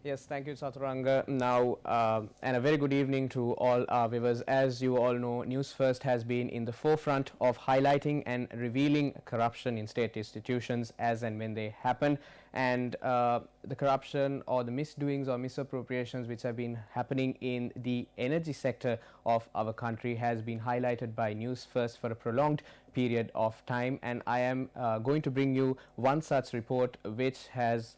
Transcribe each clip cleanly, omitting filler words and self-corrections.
Yes, thank you, Saturanga. Now, and a very good evening to all our viewers. As you all know, News First has been in the forefront of highlighting and revealing corruption in state institutions as and when they happen. And the corruption or the misdoings or misappropriations which have been happening in the energy sector of our country has been highlighted by News First for a prolonged period of time. And I am going to bring you one such report which has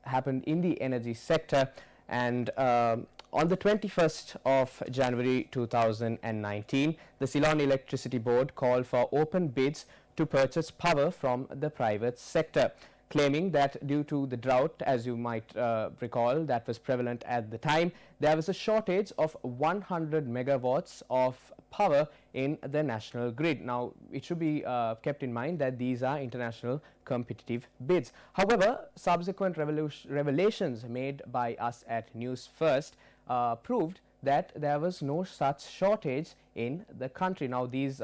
happened in the energy sector. And on the 21st of January 2019, the Ceylon Electricity Board called for open bids to purchase power from the private sector, claiming that due to the drought, as you might recall, that was prevalent at the time, there was a shortage of 100 megawatts of power in the national grid. Now, it should be kept in mind that these are international competitive bids. However, subsequent revelations made by us at News First proved that there was no such shortage in the country. Now, this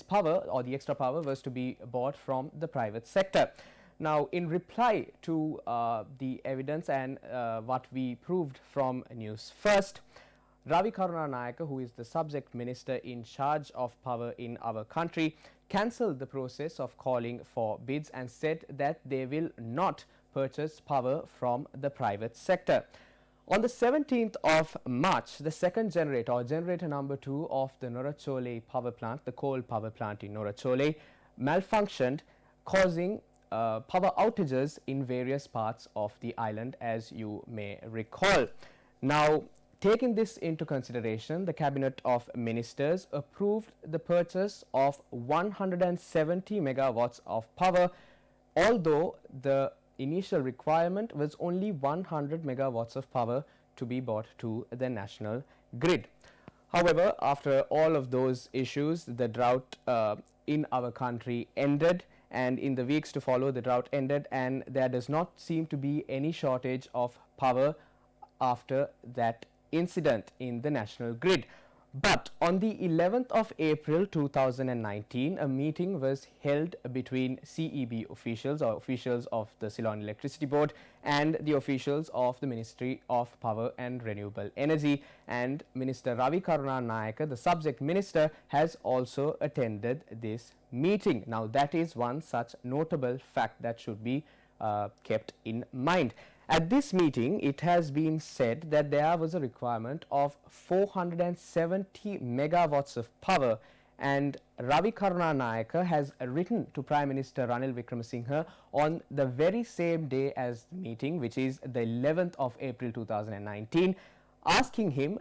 power or the extra power was to be bought from the private sector. Now, in reply to the evidence and what we proved from News First, Ravi Karunanayake, who is the subject minister in charge of power in our country, cancelled the process of calling for bids and said that they will not purchase power from the private sector. On the 17th of March, the second generator or generator number 2 of the Norachole power plant, the coal power plant in Norachole, malfunctioned, causing power outages in various parts of the island, as you may recall. Now, taking this into consideration, the Cabinet of Ministers approved the purchase of 170 megawatts of power, although the initial requirement was only 100 megawatts of power to be brought to the national grid. However, after all of those issues, the drought in our country ended, and in the weeks to follow, the drought ended, and there does not seem to be any shortage of power after that incident in the national grid. But on the 11th of April 2019, a meeting was held between CEB officials or officials of the Ceylon Electricity Board and the officials of the Ministry of Power and Renewable Energy, and Minister Ravi Karunanayake, the subject minister, has also attended this meeting. Now, that is one such notable fact that should be kept in mind. At this meeting, it has been said that there was a requirement of 470 megawatts of power, and Ravi Karunanayake has written to Prime Minister Ranil Wickremesinghe on the very same day as the meeting, which is the 11th of April 2019, asking him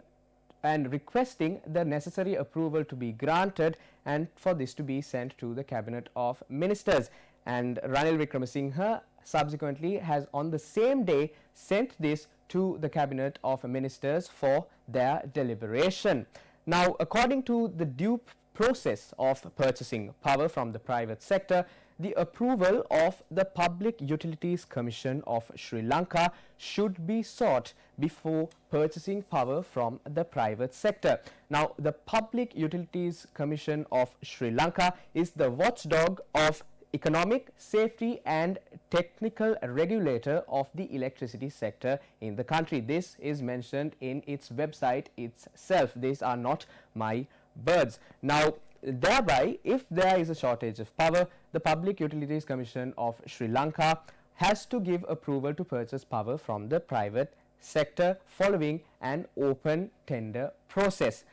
and requesting the necessary approval to be granted and for this to be sent to the Cabinet of Ministers. And Ranil Wickremesinghe subsequently has on the same day sent this to the Cabinet of Ministers for their deliberation. Now, according to the due process of purchasing power from the private sector, the approval of the Public Utilities Commission of Sri Lanka should be sought before purchasing power from the private sector. Now, the Public Utilities Commission of Sri Lanka is the watchdog of economic, safety and technical regulator of the electricity sector in the country. This is mentioned in its website itself. These are not my words. Now, thereby, if there is a shortage of power, the Public Utilities Commission of Sri Lanka has to give approval to purchase power from the private sector following an open tender process.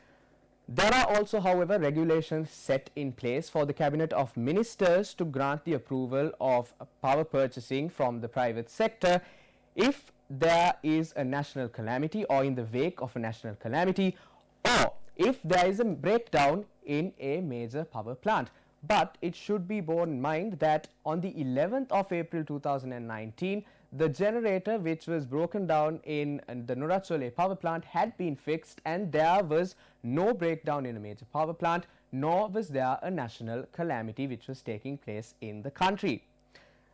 There are also, however, regulations set in place for the Cabinet of Ministers to grant the approval of power purchasing from the private sector if there is a national calamity or in the wake of a national calamity, or if there is a breakdown in a major power plant. But it should be borne in mind that on the 11th of April 2019, the generator which was broken down in the Norachole power plant had been fixed, and there was no breakdown in a major power plant, nor was there a national calamity which was taking place in the country.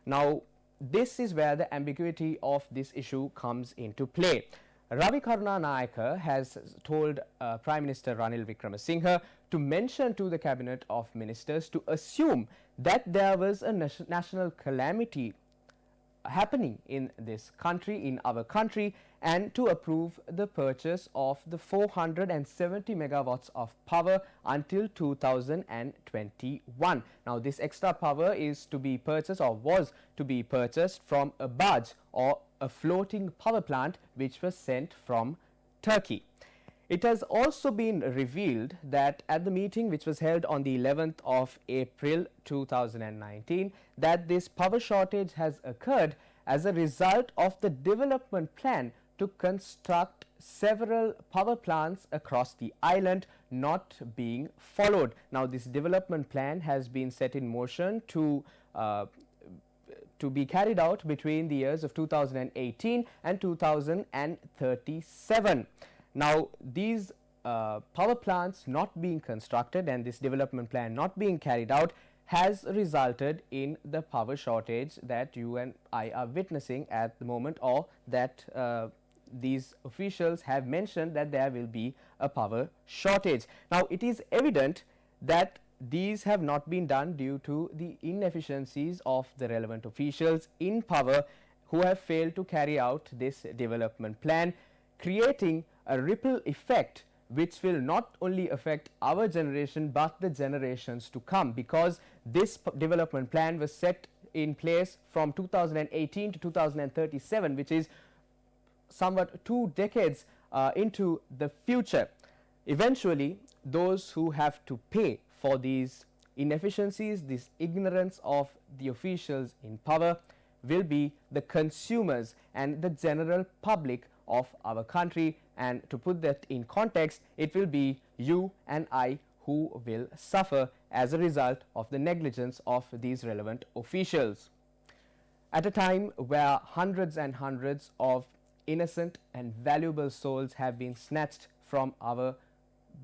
Now, this is where the ambiguity of this issue comes into play. Ravi Karunanayake has told Prime Minister Ranil Wickremesinghe to mention to the Cabinet of Ministers to assume that there was a national calamity happening in this country, in our country, and to approve the purchase of the 470 megawatts of power until 2021. Now, this extra power is to be purchased, or was to be purchased, from a barge or a floating power plant which was sent from Turkey. It has also been revealed that at the meeting which was held on the 11th of April 2019, that this power shortage has occurred as a result of the development plan to construct several power plants across the island not being followed. Now, this development plan has been set in motion to be carried out between the years of 2018 and 2037. Now, these power plants not being constructed and this development plan not being carried out has resulted in the power shortage that you and I are witnessing at the moment, or that these officials have mentioned that there will be a power shortage. Now, it is evident that these have not been done due to the inefficiencies of the relevant officials in power who have failed to carry out this development plan, creating a ripple effect which will not only affect our generation but the generations to come, because this development plan was set in place from 2018 to 2037, which is somewhat 2 decades into the future. Eventually, those who have to pay for these inefficiencies, this ignorance of the officials in power, will be the consumers and the general public of our country. And to put that in context, it will be you and I who will suffer as a result of the negligence of these relevant officials. At a time where hundreds and hundreds of innocent and valuable souls have been snatched from our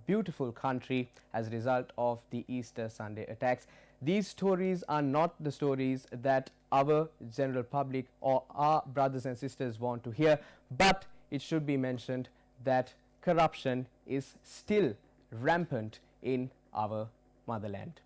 beautiful country as a result of the Easter Sunday attacks, these stories are not the stories that our general public or our brothers and sisters want to hear, but it should be mentioned that corruption is still rampant in our motherland.